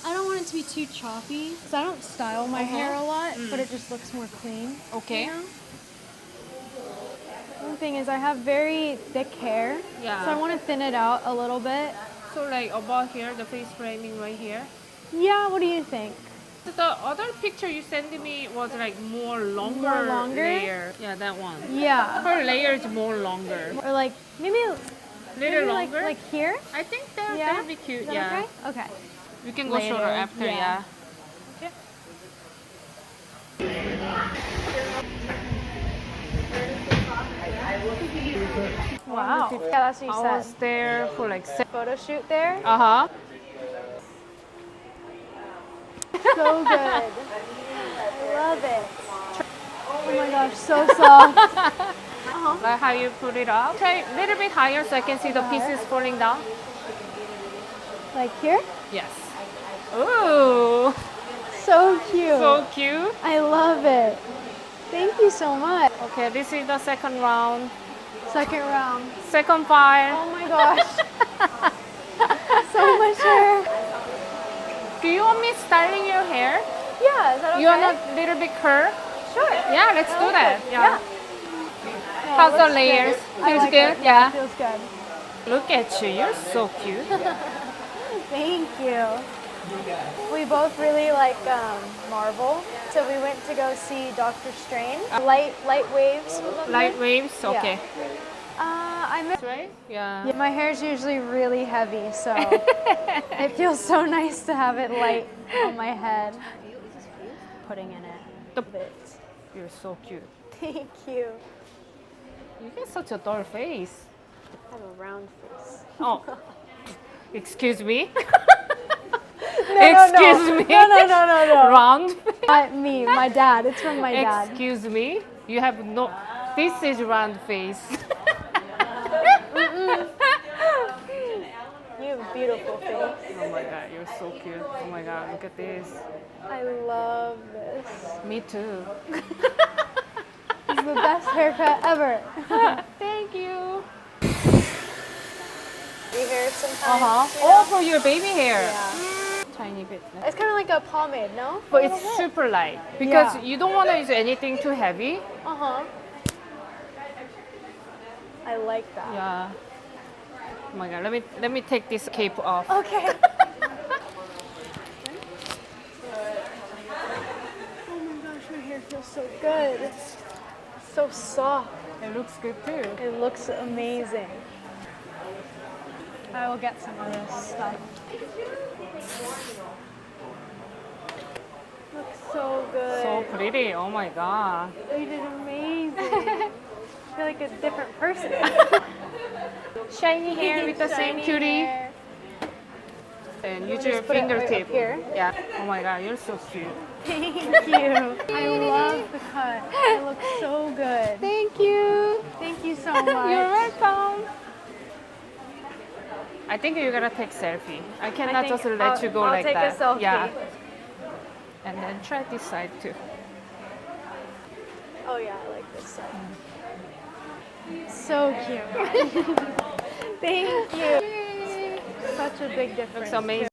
I don't want it to be too choppy. So I don't style my hair a lot, but it just looks more clean. Okay. You know? One thing is I have very thick hair. Yeah. So I want to thin it out a little bit. So like about here, the face framing right here. Yeah, what do you think? The other picture you sent me was like more longer layer. Yeah, that one. Yeah. Her layer is more longer. Or like maybe Little longer. like here? I think that would be cute. Is that Yeah. okay? Okay. We can go Later, shorter after. yeah. Yeah. Wow. Yeah, that's what you I said. was there for like Photo shoot there. Uh-huh. So good. I love it. Oh my gosh, so soft. Like how you put it up. Try a little bit higher so I can see the pieces falling down. Like here? Yes. Ooh. So cute. So cute. I love it. Thank you so much. Okay, this is the second round. Second round. Second file. Oh my gosh. So much hair. Do you want me styling your hair? Yeah, is that okay? You want a little bit curl? Sure. Yeah, let's do that. Yeah. How's the layers? I Feels like good? it. Yeah. Feels good. Look at you. You're so cute. Thank you. We both really like Marvel, so we went to go see Doctor Strange. Light waves. Light waves? Okay. I miss. Right? Yeah. Yeah, my hair's usually really heavy, so it feels so nice to have it light on my head. Putting in it. The bit. You're so cute. Thank you. You have such a dull face. I have a round face. Oh. Excuse me? No, Excuse me? No. Round? Not me, my dad. It's from my dad. Excuse me? You have no... This is round face. You have a beautiful face. Oh my god, you're so cute. Oh my god, look at this. I love this. Me too. This is the best haircut ever. Thank you. Your hair sometimes. Oh, for your baby hair. Yeah. Tiny bit. It's kind of like a pomade, no? But it's super light because Yeah. you don't want to use anything too heavy. I like that. Yeah. Oh my god, let me take this cape off. Okay. Oh my gosh, my hair feels so good. It's so soft. It looks good too. It looks amazing. I will get some of this stuff. Looks so good. So pretty. Oh my god. You did amazing. I feel like a different person. Shiny hair with the same Shiny cutie. hair. And use Just your put it right fingertip. up here. Yeah. Oh my god, you're so cute. Thank you. I love the cut. It looks so good. Thank you. Thank you so much. You're welcome. I think you're gonna take selfie. I cannot just let you go I'll like take that. a selfie. Yeah. And then try this side too. Oh yeah, I like this side. So cute. Thank you. Such a big difference. Looks amazing.